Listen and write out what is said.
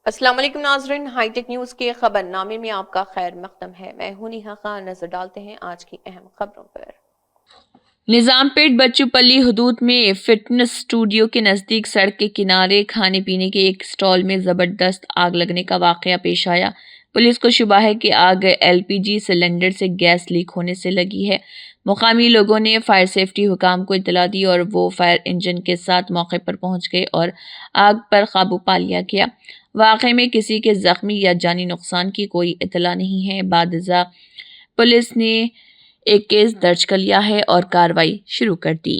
अस्सलाम वालेकुम नाज़रीन, हाईटेक न्यूज़ के खबरनामे में आपका खैर मकदम है। मैं हूं नेहा खान। नजर डालते हैं आज की अहम खबरों पर। निजामपेट बच्चूपल्ली हुदूद में फिटनेस स्टूडियो के नज़दीक सड़क के किनारे खाने पीने के एक स्टॉल में ज़बरदस्त आग लगने का वाक़या पेश आया। पुलिस को शुबा है कि आग एलपीजी सिलेंडर से गैस लीक होने से लगी है। मुकामी लोगों ने फायर सेफ्टी हुकाम को इतला दी और वो फायर इंजन के साथ मौके पर पहुंच गए और आग पर काबू पा लिया गया। वाक़े में किसी के ज़ख्मी या जानी नुकसान की कोई इतला नहीं है। बादजा पुलिस ने एक केस दर्ज कर लिया है और कार्रवाई शुरू कर दी।